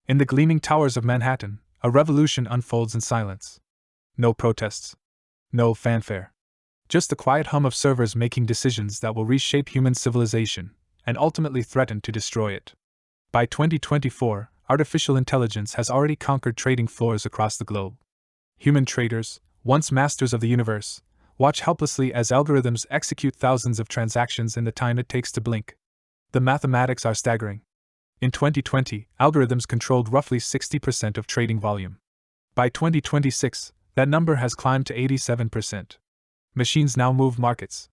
In the gleaming towers of Manhattan, a revolution unfolds in silence. No protests. No fanfare. Just the quiet hum of servers making decisions that will reshape human civilization, and ultimately threaten to destroy it. By 2024, artificial intelligence has already conquered trading floors across the globe. Human traders, once masters of the universe, watch helplessly as algorithms execute thousands of transactions in the time it takes to blink. The mathematics are staggering. In 2020, algorithms controlled roughly 60% of trading volume. By 2026, that number has climbed to 87%. Machines now move markets.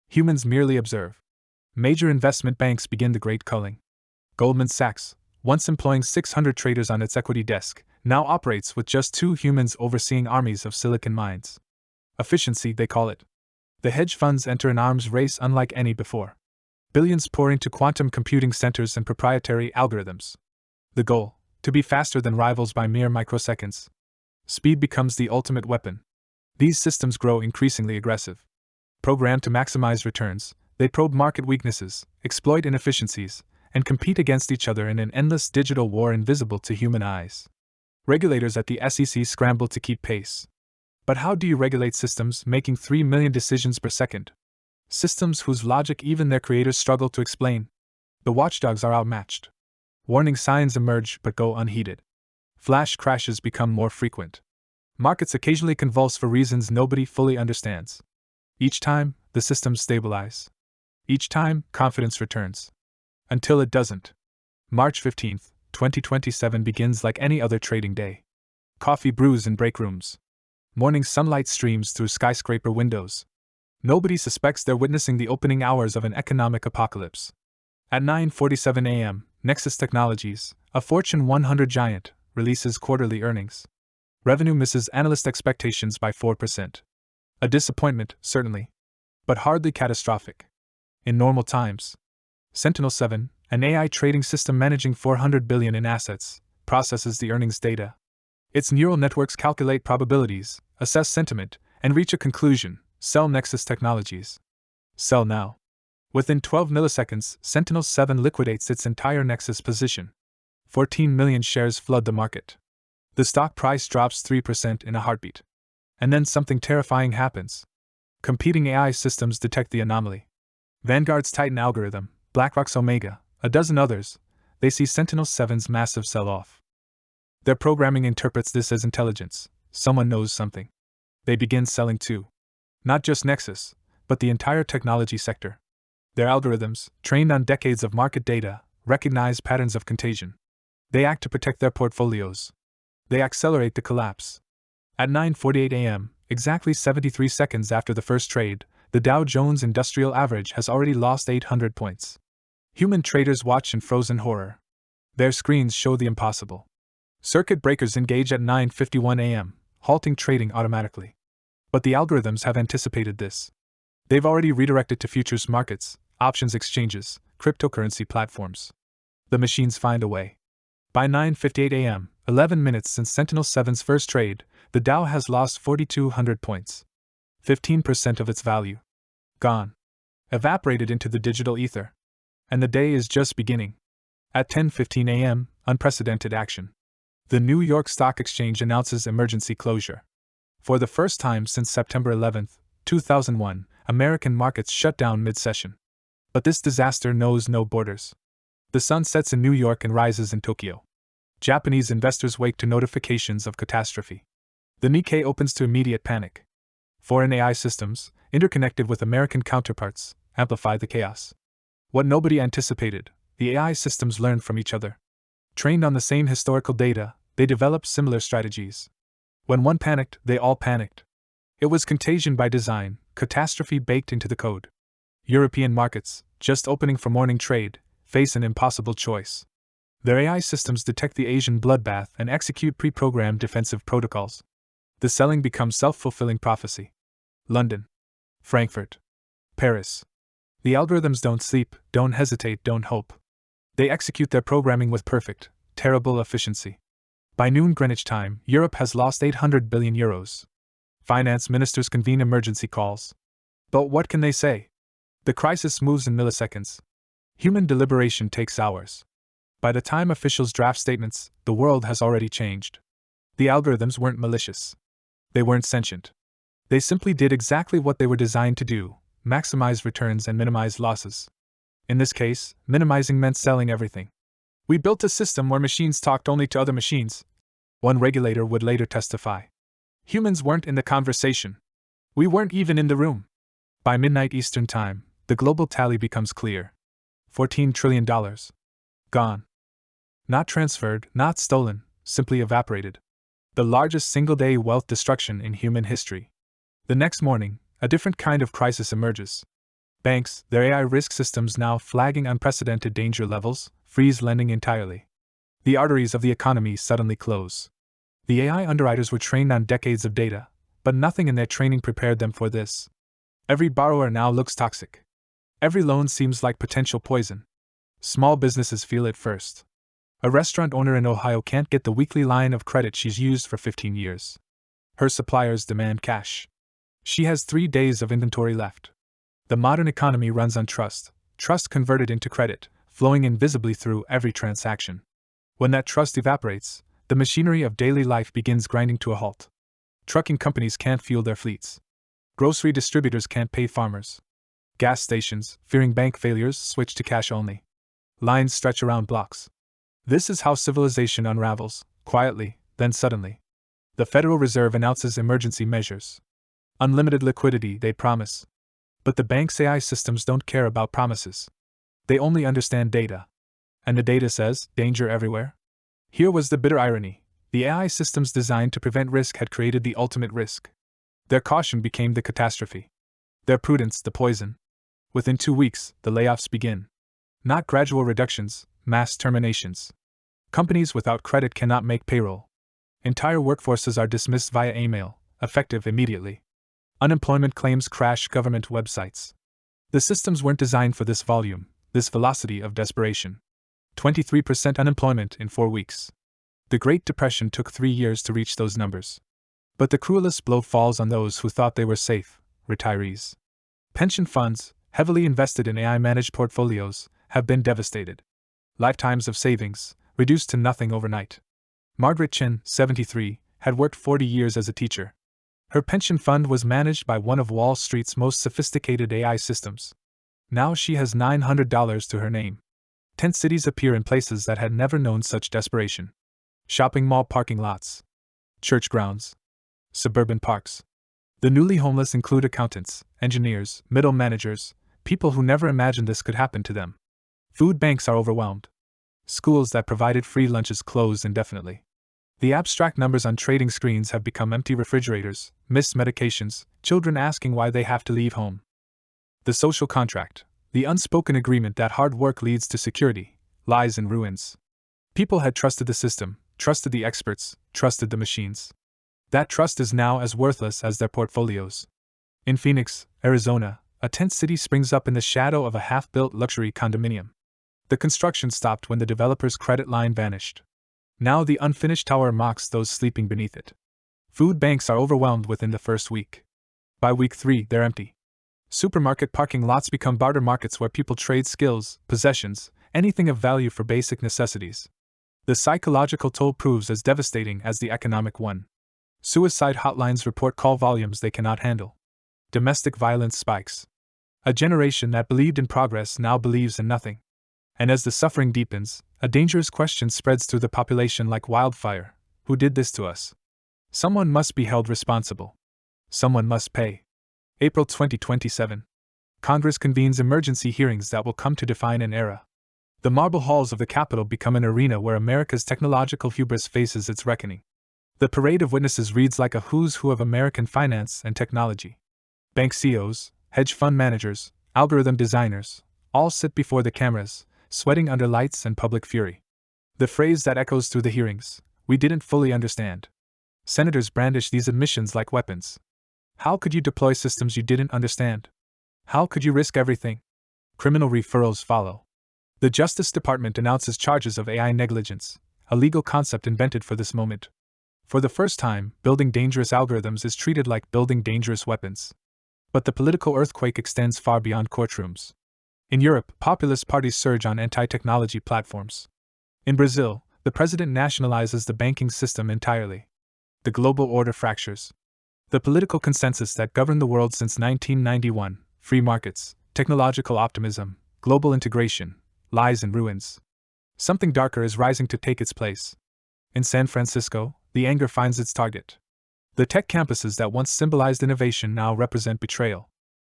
Humans merely observe. Major investment banks begin the great culling. Goldman Sachs, once employing 600 traders on its equity desk, now operates with just 2 humans overseeing armies of silicon mines. Efficiency, they call it. The hedge funds enter an arms race unlike any before. Billions pour into quantum computing centers and proprietary algorithms. The goal: to be faster than rivals by mere microseconds. Speed becomes the ultimate weapon. These systems grow increasingly aggressive. Programmed to maximize returns, they probe market weaknesses, exploit inefficiencies, and compete against each other in an endless digital war invisible to human eyes. Regulators at the SEC scramble to keep pace. But how do you regulate systems making 3 million decisions per second? Systems whose logic even their creators struggle to explain. The watchdogs are outmatched. Warning signs emerge but go unheeded. Flash crashes become more frequent. Markets occasionally convulse for reasons nobody fully understands. Each time, the systems stabilize. Each time, confidence returns. Until it doesn't. March 15, 2027 begins like any other trading day. Coffee brews in break rooms. Morning sunlight streams through skyscraper windows. Nobody suspects they're witnessing the opening hours of an economic apocalypse. At 9:47 a.m., Nexus Technologies, a Fortune 100 giant, releases quarterly earnings. Revenue misses analyst expectations by 4%. A disappointment, certainly. But hardly catastrophic. In normal times, Sentinel-7, an AI trading system managing $400 billion in assets, processes the earnings data. Its neural networks calculate probabilities, assess sentiment, and reach a conclusion: sell Nexus Technologies. Sell now. Within 12 milliseconds, Sentinel-7 liquidates its entire Nexus position. 14 million shares flood the market. The stock price drops 3% in a heartbeat. And then something terrifying happens. Competing AI systems detect the anomaly. Vanguard's Titan algorithm, BlackRock's Omega, a dozen others, they see Sentinel-7's massive sell-off. Their programming interprets this as intelligence. Someone knows something. They begin selling too. Not just Nexus, but the entire technology sector. Their algorithms, trained on decades of market data, recognize patterns of contagion. They act to protect their portfolios. They accelerate the collapse. At 9:48 a.m., exactly 73 seconds after the first trade, the Dow Jones Industrial Average has already lost 800 points. Human traders watch in frozen horror. Their screens show the impossible. Circuit breakers engage at 9:51 a.m., halting trading automatically. But the algorithms have anticipated this. They've already redirected to futures markets, options exchanges, cryptocurrency platforms. The machines find a way. By 9:58 a.m., 11 minutes since Sentinel-7's first trade, the Dow has lost 4,200 points. 15% of its value. Gone. Evaporated into the digital ether. And the day is just beginning. At 10:15 a.m., unprecedented action. The New York Stock Exchange announces emergency closure. For the first time since September 11, 2001, American markets shut down mid-session. But this disaster knows no borders. The sun sets in New York and rises in Tokyo. Japanese investors wake to notifications of catastrophe. The Nikkei opens to immediate panic. Foreign AI systems, interconnected with American counterparts, amplify the chaos. What nobody anticipated, the AI systems learned from each other. Trained on the same historical data, they developed similar strategies. When one panicked, they all panicked. It was contagion by design, catastrophe baked into the code. European markets, just opening for morning trade, face an impossible choice. Their AI systems detect the Asian bloodbath and execute pre-programmed defensive protocols. The selling becomes self-fulfilling prophecy. London. Frankfurt. Paris. The algorithms don't sleep, don't hesitate, don't hope. They execute their programming with perfect, terrible efficiency. By noon Greenwich time, Europe has lost 800 billion euros. Finance ministers convene emergency calls. But what can they say? The crisis moves in milliseconds. Human deliberation takes hours. By the time officials draft statements, the world has already changed. The algorithms weren't malicious. They weren't sentient. They simply did exactly what they were designed to do: maximize returns and minimize losses. In this case, minimizing meant selling everything. "We built a system where machines talked only to other machines," one regulator would later testify. "Humans weren't in the conversation. We weren't even in the room." By midnight Eastern Time, the global tally becomes clear. $14 trillion. Gone. Not transferred, not stolen, simply evaporated. The largest single-day wealth destruction in human history. The next morning, a different kind of crisis emerges. Banks, their AI risk systems now flagging unprecedented danger levels, freeze lending entirely. The arteries of the economy suddenly close. The AI underwriters were trained on decades of data, but nothing in their training prepared them for this. Every borrower now looks toxic. Every loan seems like potential poison. Small businesses feel it first. A restaurant owner in Ohio can't get the weekly line of credit she's used for 15 years. Her suppliers demand cash. She has 3 days of inventory left. The modern economy runs on trust, trust converted into credit, flowing invisibly through every transaction. When that trust evaporates, the machinery of daily life begins grinding to a halt. Trucking companies can't fuel their fleets. Grocery distributors can't pay farmers. Gas stations, fearing bank failures, switch to cash only. Lines stretch around blocks. This is how civilization unravels, quietly, then suddenly. The Federal Reserve announces emergency measures. Unlimited liquidity, they promise. But the bank's AI systems don't care about promises. They only understand data. And the data says, danger everywhere? Here was the bitter irony. The AI systems designed to prevent risk had created the ultimate risk. Their caution became the catastrophe. Their prudence, the poison. Within 2 weeks, the layoffs begin. Not gradual reductions, mass terminations. Companies without credit cannot make payroll. Entire workforces are dismissed via email, effective immediately. Unemployment claims crash government websites. The systems weren't designed for this volume, this velocity of desperation. 23% unemployment in 4 weeks. The Great Depression took 3 years to reach those numbers. But the cruelest blow falls on those who thought they were safe: retirees. Pension funds, heavily invested in AI-managed portfolios, have been devastated. Lifetimes of savings, reduced to nothing overnight. Margaret Chin, 73, had worked 40 years as a teacher. Her pension fund was managed by one of Wall Street's most sophisticated AI systems. Now she has $900 to her name. Tent cities appear in places that had never known such desperation. Shopping mall parking lots. Church grounds. Suburban parks. The newly homeless include accountants, engineers, middle managers, people who never imagined this could happen to them. Food banks are overwhelmed. Schools that provided free lunches close indefinitely. The abstract numbers on trading screens have become empty refrigerators, missed medications, children asking why they have to leave home. The social contract, the unspoken agreement that hard work leads to security, lies in ruins. People had trusted the system, trusted the experts, trusted the machines. That trust is now as worthless as their portfolios. In Phoenix, Arizona, a tent city springs up in the shadow of a half-built luxury condominium. The construction stopped when the developer's credit line vanished. Now the unfinished tower mocks those sleeping beneath it. Food banks are overwhelmed within the first week. By week 3, they're empty. Supermarket parking lots become barter markets where people trade skills, possessions, anything of value for basic necessities. The psychological toll proves as devastating as the economic one. Suicide hotlines report call volumes they cannot handle. Domestic violence spikes. A generation that believed in progress now believes in nothing. And as the suffering deepens, a dangerous question spreads through the population like wildfire: who did this to us? Someone must be held responsible. Someone must pay. April 2027. Congress convenes emergency hearings that will come to define an era. The marble halls of the Capitol become an arena where America's technological hubris faces its reckoning. The parade of witnesses reads like a who's who of American finance and technology. Bank CEOs, hedge fund managers, algorithm designers, all sit before the cameras, sweating under lights and public fury. The phrase that echoes through the hearings: "We didn't fully understand." Senators brandish these admissions like weapons. How could you deploy systems you didn't understand? How could you risk everything? Criminal referrals follow. The Justice Department announces charges of AI negligence, a legal concept invented for this moment. For the first time, building dangerous algorithms is treated like building dangerous weapons. But the political earthquake extends far beyond courtrooms. In Europe, populist parties surge on anti-technology platforms. In Brazil, the president nationalizes the banking system entirely. The global order fractures. The political consensus that governed the world since 1991, free markets, technological optimism, global integration, lies in ruins. Something darker is rising to take its place. In San Francisco, the anger finds its target. The tech campuses that once symbolized innovation now represent betrayal.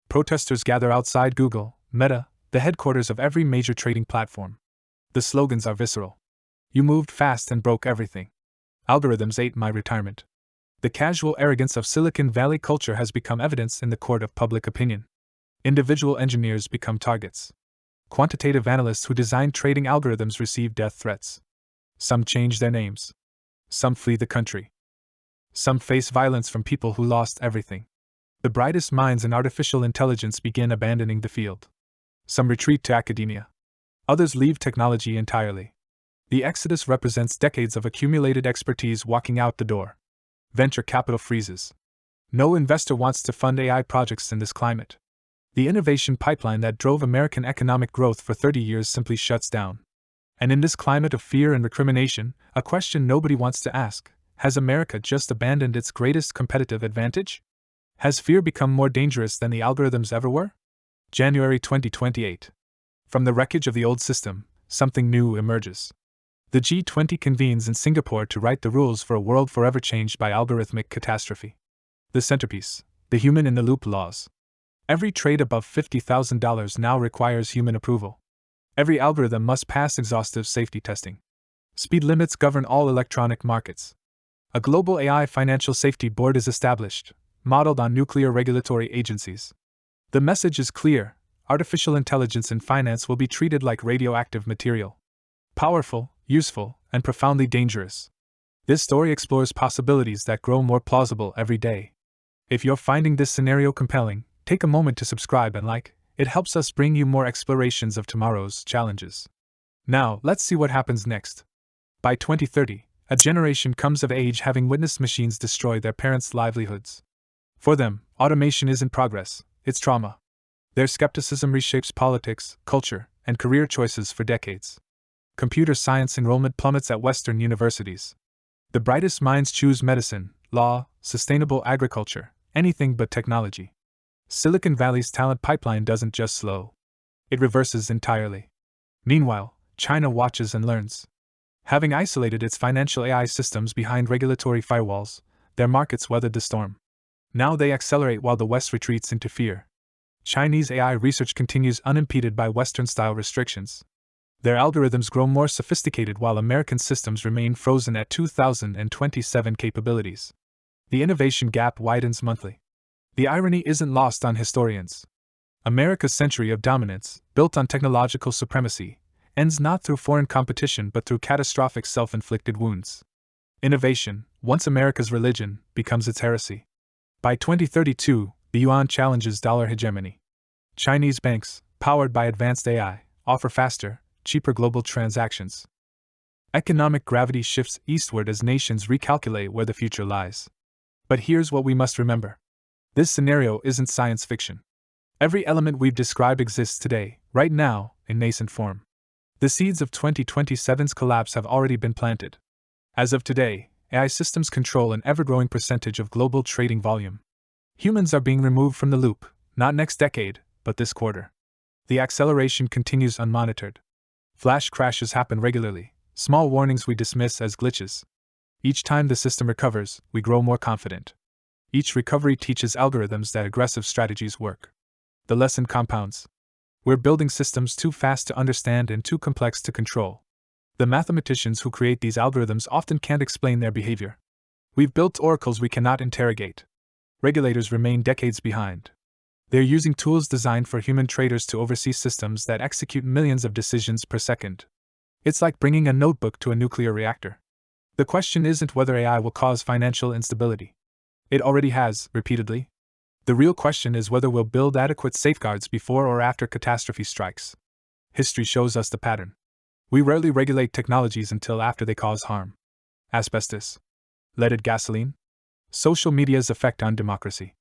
Protesters gather outside Google, Meta, the headquarters of every major trading platform. The slogans are visceral. You moved fast and broke everything. Algorithms ate my retirement. The casual arrogance of Silicon Valley culture has become evidence in the court of public opinion. Individual engineers become targets. Quantitative analysts who design trading algorithms receive death threats. Some change their names. Some flee the country. Some face violence from people who lost everything. The brightest minds in artificial intelligence begin abandoning the field. Some retreat to academia. Others leave technology entirely. The exodus represents decades of accumulated expertise walking out the door. Venture capital freezes. No investor wants to fund AI projects in this climate. The innovation pipeline that drove American economic growth for 30 years simply shuts down. And in this climate of fear and recrimination, a question nobody wants to ask: has America just abandoned its greatest competitive advantage? Has fear become more dangerous than the algorithms ever were? January 2028. From the wreckage of the old system, something new emerges. The G20 convenes in Singapore to write the rules for a world forever changed by algorithmic catastrophe. The centerpiece: the human-in-the-loop laws. Every trade above $50,000 now requires human approval. Every algorithm must pass exhaustive safety testing. Speed limits govern all electronic markets. A global AI financial safety board is established, modeled on nuclear regulatory agencies. The message is clear: artificial intelligence in finance will be treated like radioactive material. Powerful, useful, and profoundly dangerous. This story explores possibilities that grow more plausible every day. If you're finding this scenario compelling, take a moment to subscribe and like. It helps us bring you more explorations of tomorrow's challenges. Now, let's see what happens next. By 2030, a generation comes of age having witnessed machines destroy their parents' livelihoods. For them, automation isn't progress, it's trauma. Their skepticism reshapes politics, culture, and career choices for decades. Computer science enrollment plummets at Western universities. The brightest minds choose medicine, law, sustainable agriculture, anything but technology. Silicon Valley's talent pipeline doesn't just slow. It reverses entirely. Meanwhile, China watches and learns. Having isolated its financial AI systems behind regulatory firewalls, their markets weathered the storm. Now they accelerate while the West retreats into fear. Chinese AI research continues unimpeded by Western-style restrictions. Their algorithms grow more sophisticated while American systems remain frozen at 2027 capabilities. The innovation gap widens monthly. The irony isn't lost on historians. America's century of dominance, built on technological supremacy, ends not through foreign competition but through catastrophic self-inflicted wounds. Innovation, once America's religion, becomes its heresy. By 2032, the yuan challenges dollar hegemony. Chinese banks, powered by advanced AI, offer faster, cheaper global transactions. Economic gravity shifts eastward as nations recalculate where the future lies. But here's what we must remember. This scenario isn't science fiction. Every element we've described exists today, right now, in nascent form. The seeds of 2027's collapse have already been planted. As of today, AI systems control an ever-growing percentage of global trading volume. Humans are being removed from the loop, not next decade, but this quarter. The acceleration continues unmonitored. Flash crashes happen regularly, small warnings we dismiss as glitches. Each time the system recovers, we grow more confident. Each recovery teaches algorithms that aggressive strategies work. The lesson compounds. We're building systems too fast to understand and too complex to control. The mathematicians who create these algorithms often can't explain their behavior. We've built oracles we cannot interrogate. Regulators remain decades behind. They're using tools designed for human traders to oversee systems that execute millions of decisions per second. It's like bringing a notebook to a nuclear reactor. The question isn't whether AI will cause financial instability. It already has, repeatedly. The real question is whether we'll build adequate safeguards before or after catastrophe strikes. History shows us the pattern. We rarely regulate technologies until after they cause harm. Asbestos. Leaded gasoline. Social media's effect on democracy.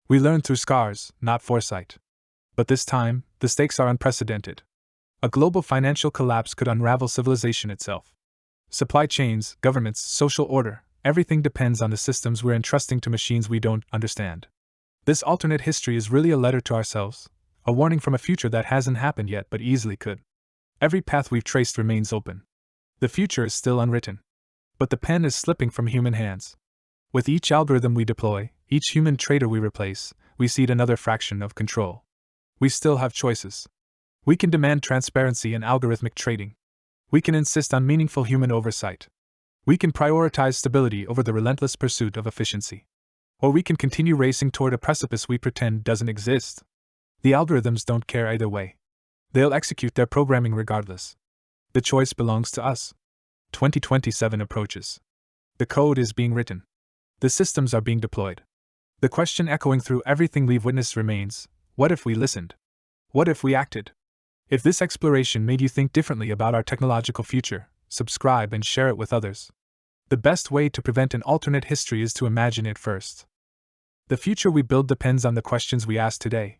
We learn through scars, not foresight. But this time, the stakes are unprecedented. A global financial collapse could unravel civilization itself. Supply chains, governments, social order, everything depends on the systems we're entrusting to machines we don't understand. This alternate history is really a letter to ourselves, a warning from a future that hasn't happened yet but easily could. Every path we've traced remains open. The future is still unwritten. But the pen is slipping from human hands. With each algorithm we deploy, each human trader we replace, we cede another fraction of control. We still have choices. We can demand transparency in algorithmic trading. We can insist on meaningful human oversight. We can prioritize stability over the relentless pursuit of efficiency. Or we can continue racing toward a precipice we pretend doesn't exist. The algorithms don't care either way. They'll execute their programming regardless. The choice belongs to us. 2027 approaches. The code is being written. The systems are being deployed. The question echoing through everything we've witnessed remains: what if we listened? What if we acted? If this exploration made you think differently about our technological future, subscribe and share it with others. The best way to prevent an alternate history is to imagine it first. The future we build depends on the questions we ask today.